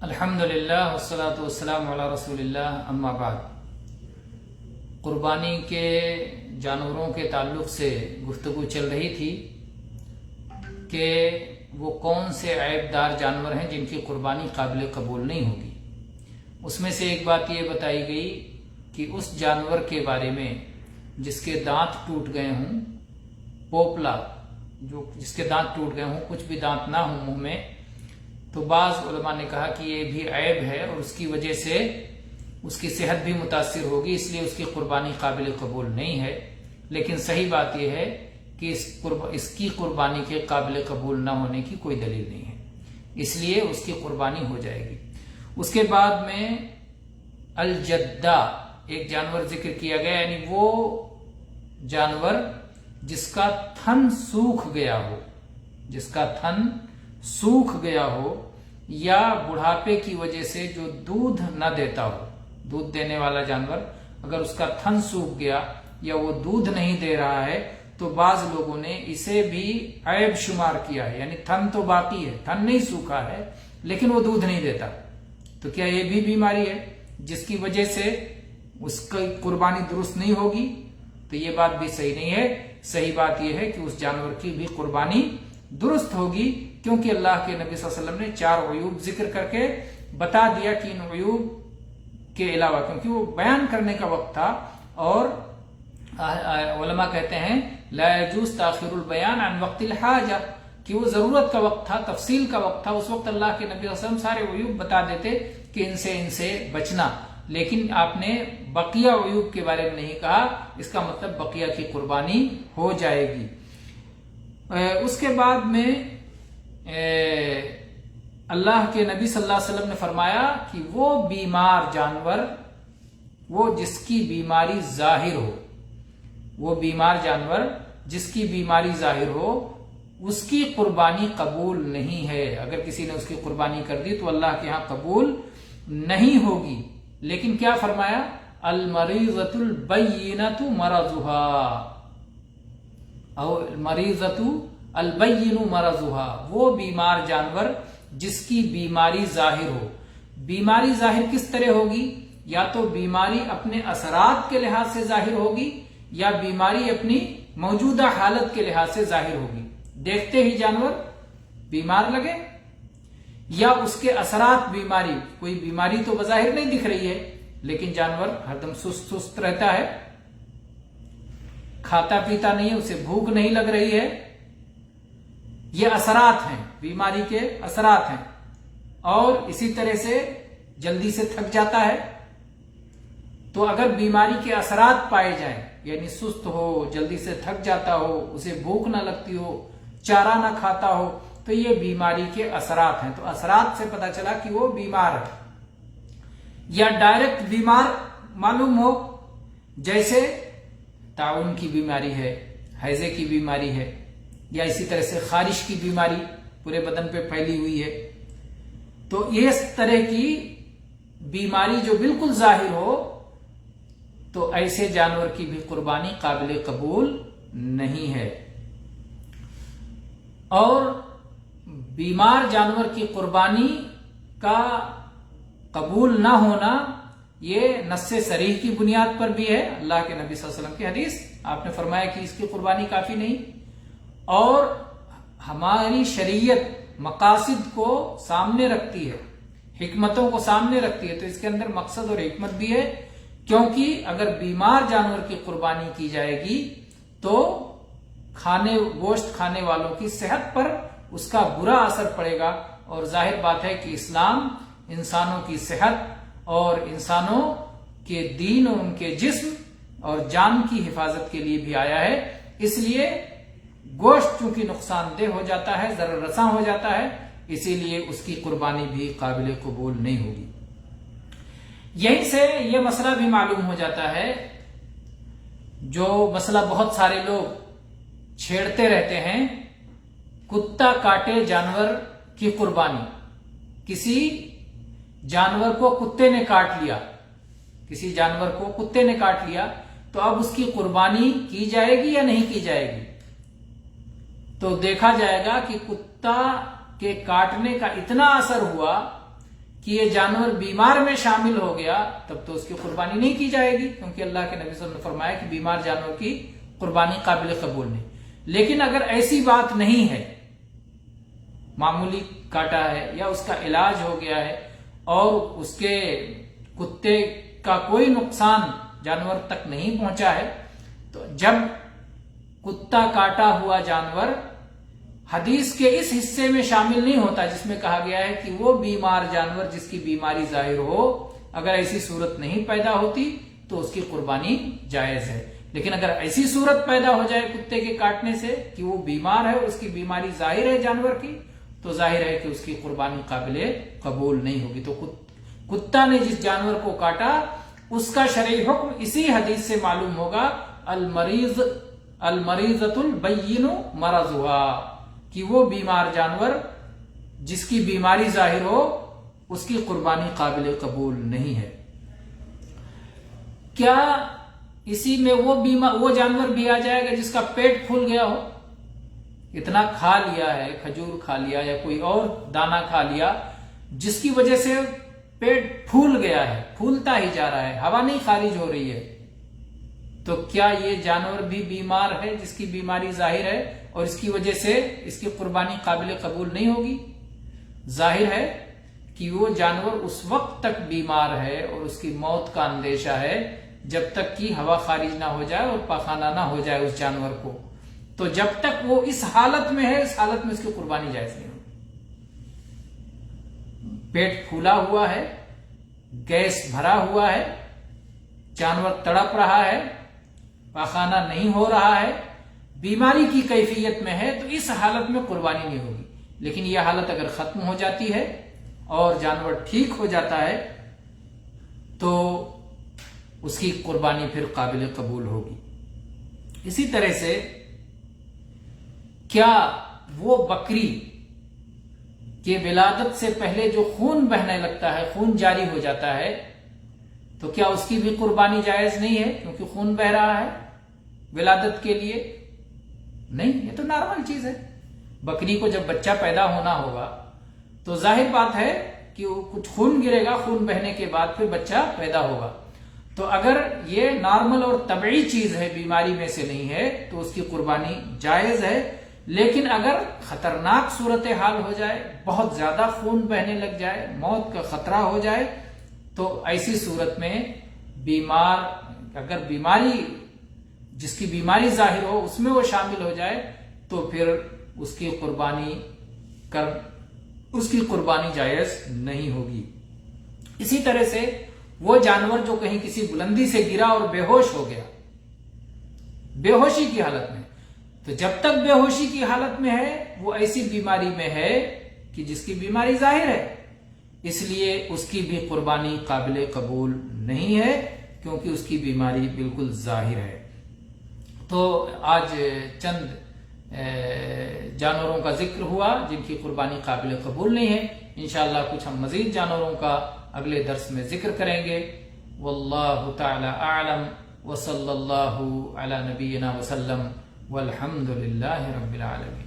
الحمدللہ والصلاة والسلام علی رسول اللہ اما بعد۔ قربانی کے جانوروں کے تعلق سے گفتگو چل رہی تھی کہ وہ کون سے عیب دار جانور ہیں جن کی قربانی قابل قبول نہیں ہوگی۔ اس میں سے ایک بات یہ بتائی گئی کہ اس جانور کے بارے میں جس کے دانت ٹوٹ گئے ہوں، پوپلا جس کے دانت ٹوٹ گئے ہوں، کچھ بھی دانت نہ ہوں منہ میں، تو بعض علماء نے کہا کہ یہ بھی عیب ہے اور اس کی وجہ سے اس کی صحت بھی متاثر ہوگی، اس لیے اس کی قربانی قابل قبول نہیں ہے۔ لیکن صحیح بات یہ ہے کہ اس کی قربانی کے قابل قبول نہ ہونے کی کوئی دلیل نہیں ہے، اس لیے اس کی قربانی ہو جائے گی۔ اس کے بعد میں الجدہ ایک جانور ذکر کیا گیا، یعنی وہ جانور جس کا تھن سوکھ گیا ہو، جس کا تھن سوکھ گیا ہو یا بڑھاپے کی وجہ سے جو دودھ نہ دیتا ہو، دودھ دینے والا جانور اگر اس کا تھن سوکھ گیا یا وہ دودھ نہیں دے رہا ہے تو بعض لوگوں نے اسے بھی عیب شمار کیا ہے، یعنی تھن تو باقی ہے، تھن نہیں سوکھا ہے لیکن وہ دودھ نہیں دیتا، تو کیا یہ بھی بیماری ہے جس کی وجہ سے اس کی قربانی درست نہیں ہوگی؟ تو یہ بات بھی صحیح نہیں ہے۔ صحیح بات یہ ہے کہ اس جانور کی بھی قربانی درست ہوگی، کیونکہ اللہ کے نبی صلی اللہ علیہ وسلم نے 4 عیوب ذکر کر کے بتا دیا کہ ان عیوب کے علاوہ، کیونکہ وہ بیان کرنے کا وقت تھا اور علماء کہتے ہیں لا يجوز تاخیر البیان عن وقت الحاجہ، کہ وہ ضرورت کا وقت تھا، تفصیل کا وقت تھا، اس وقت اللہ کے نبی صلی اللہ علیہ وسلم سارے عیوب بتا دیتے کہ ان سے بچنا، لیکن آپ نے بقیہ عیوب کے بارے میں نہیں کہا، اس کا مطلب بقیہ کی قربانی ہو جائے گی۔ اس کے بعد میں اللہ کے نبی صلی اللہ علیہ وسلم نے فرمایا کہ وہ بیمار جانور، وہ جس کی بیماری ظاہر ہو، وہ بیمار جانور جس کی بیماری ظاہر ہو، اس کی قربانی قبول نہیں ہے۔ اگر کسی نے اس کی قربانی کر دی تو اللہ کے ہاں قبول نہیں ہوگی۔ لیکن کیا فرمایا؟ المریضۃ البینۃ مرضها او المریضۃ البین مرضها، وہ بیمار جانور جس کی بیماری ظاہر ہو۔ بیماری ظاہر کس طرح ہوگی؟ یا تو بیماری اپنے اثرات کے لحاظ سے ظاہر ہوگی یا بیماری اپنی موجودہ حالت کے لحاظ سے ظاہر ہوگی۔ دیکھتے ہی جانور بیمار لگے یا اس کے اثرات بیماری، کوئی بیماری تو بظاہر نہیں دکھ رہی ہے لیکن جانور ہر دم سست رہتا ہے، کھاتا پیتا نہیں ہے، اسے بھوک نہیں لگ رہی ہے، یہ اثرات ہیں، بیماری کے اثرات ہیں۔ اور اسی طرح سے جلدی سے تھک جاتا ہے، تو اگر بیماری کے اثرات پائے جائیں، یعنی سست ہو، جلدی سے تھک جاتا ہو، اسے بھوک نہ لگتی ہو، چارہ نہ کھاتا ہو، تو یہ بیماری کے اثرات ہیں۔ تو اثرات سے پتہ چلا کہ وہ بیمار ہے۔ یا ڈائریکٹ بیمار معلوم ہو، جیسے طاعون کی بیماری ہے، ہیضے کی بیماری ہے، یا اسی طرح سے خارش کی بیماری پورے بدن پہ پھیلی ہوئی ہے، تو اس طرح کی بیماری جو بالکل ظاہر ہو تو ایسے جانور کی بھی قربانی قابل قبول نہیں ہے۔ اور بیمار جانور کی قربانی کا قبول نہ ہونا یہ نص صریح کی بنیاد پر بھی ہے۔ اللہ کے نبی صلی اللہ علیہ وسلم کی حدیث، آپ نے فرمایا کہ اس کی قربانی کافی نہیں، اور ہماری شریعت مقاصد کو سامنے رکھتی ہے، حکمتوں کو سامنے رکھتی ہے، تو اس کے اندر مقصد اور حکمت بھی ہے، کیونکہ اگر بیمار جانور کی قربانی کی جائے گی تو گوشت کھانے والوں کی صحت پر اس کا برا اثر پڑے گا، اور ظاہر بات ہے کہ اسلام انسانوں کی صحت اور انسانوں کے دین اور ان کے جسم اور جان کی حفاظت کے لیے بھی آیا ہے۔ اس لیے گوشت چونکہ نقصان دہ ہو جاتا ہے، ضرر رساں ہو جاتا ہے، اسی لیے اس کی قربانی بھی قابل قبول نہیں ہوگی۔ یہیں سے یہ مسئلہ بھی معلوم ہو جاتا ہے، جو مسئلہ بہت سارے لوگ چھیڑتے رہتے ہیں، کتا کاٹے جانور کی قربانی۔ کسی جانور کو کتے نے کاٹ لیا، کسی جانور کو کتے نے کاٹ لیا، تو اب اس کی قربانی کی جائے گی یا نہیں کی جائے گی؟ تو دیکھا جائے گا کہ کتا کے کاٹنے کا اتنا اثر ہوا کہ یہ جانور بیمار میں شامل ہو گیا تب تو اس کی قربانی نہیں کی جائے گی، کیونکہ اللہ کے نبی صلی اللہ علیہ وسلم نے فرمایا کہ بیمار جانور کی قربانی قابل قبول نہیں۔ لیکن اگر ایسی بات نہیں ہے، معمولی کاٹا ہے یا اس کا علاج ہو گیا ہے اور اس کے کتے کا کوئی نقصان جانور تک نہیں پہنچا ہے، تو جب کتا کاٹا ہوا جانور حدیث کے اس حصے میں شامل نہیں ہوتا جس میں کہا گیا ہے کہ وہ بیمار جانور جس کی بیماری ظاہر ہو، اگر ایسی صورت نہیں پیدا ہوتی تو اس کی قربانی جائز ہے۔ لیکن اگر ایسی صورت پیدا ہو جائے کتے کے کاٹنے سے کہ وہ بیمار ہے اور اس کی بیماری ظاہر ہے جانور کی، تو ظاہر ہے کہ اس کی قربانی قابل قبول نہیں ہوگی۔ تو کتا نے جس جانور کو کاٹا اس کا شرعی حکم اسی حدیث سے معلوم ہوگا، المریضۃ البین مرضها، کہ وہ بیمار جانور جس کی بیماری ظاہر ہو اس کی قربانی قابل قبول نہیں ہے۔ کیا اسی میں وہ جانور بھی آ جائے گا جس کا پیٹ پھول گیا ہو، اتنا کھا لیا ہے، کھجور کھا لیا یا کوئی اور دانہ کھا لیا جس کی وجہ سے پیٹ پھول گیا ہے، پھولتا ہی جا رہا ہے، ہوا نہیں خارج ہو رہی ہے، تو کیا یہ جانور بھی بیمار ہے جس کی بیماری ظاہر ہے اور اس کی وجہ سے اس کی قربانی قابل قبول نہیں ہوگی؟ ظاہر ہے کہ وہ جانور اس وقت تک بیمار ہے اور اس کی موت کا اندیشہ ہے جب تک کہ ہوا خارج نہ ہو جائے اور پاخانہ نہ ہو جائے اس جانور کو، تو جب تک وہ اس حالت میں ہے، اس حالت میں اس کی قربانی جائز نہیں ہوگی۔ پیٹ پھولا ہوا ہے، گیس بھرا ہوا ہے، جانور تڑپ رہا ہے، پاخانہ نہیں ہو رہا ہے، بیماری کی کیفیت میں ہے، تو اس حالت میں قربانی نہیں ہوگی۔ لیکن یہ حالت اگر ختم ہو جاتی ہے اور جانور ٹھیک ہو جاتا ہے تو اس کی قربانی پھر قابل قبول ہوگی۔ اسی طرح سے کیا وہ بکری کہ ولادت سے پہلے جو خون بہنے لگتا ہے، خون جاری ہو جاتا ہے، تو کیا اس کی بھی قربانی جائز نہیں ہے کیونکہ خون بہ رہا ہے ولادت کے لیے؟ نہیں، یہ تو نارمل چیز ہے۔ بکری کو جب بچہ پیدا ہونا ہوگا تو ظاہر بات ہے کہ کچھ خون گرے گا، خون بہنے کے بعد پھر بچہ پیدا ہوگا۔ تو اگر یہ نارمل اور طبعی چیز ہے، بیماری میں سے نہیں ہے، تو اس کی قربانی جائز ہے۔ لیکن اگر خطرناک صورتحال ہو جائے، بہت زیادہ خون بہنے لگ جائے، موت کا خطرہ ہو جائے، تو ایسی صورت میں بیمار اگر بیماری جس کی بیماری ظاہر ہو اس میں وہ شامل ہو جائے تو پھر اس کی قربانی جائز نہیں ہوگی۔ اسی طرح سے وہ جانور جو کہیں کسی بلندی سے گرا اور بے ہوش ہو گیا، بے ہوشی کی حالت میں، تو جب تک بے ہوشی کی حالت میں ہے وہ ایسی بیماری میں ہے کہ جس کی بیماری ظاہر ہے، اس لیے اس کی بھی قربانی قابل قبول نہیں ہے کیونکہ اس کی بیماری بالکل ظاہر ہے۔ تو آج چند جانوروں کا ذکر ہوا جن کی قربانی قابل قبول نہیں ہے، انشاءاللہ کچھ ہم مزید جانوروں کا اگلے درس میں ذکر کریں گے۔ واللہ تعالی اعلم وصلی اللہ علی نبینا وسلم والحمد للہ رب العالمین۔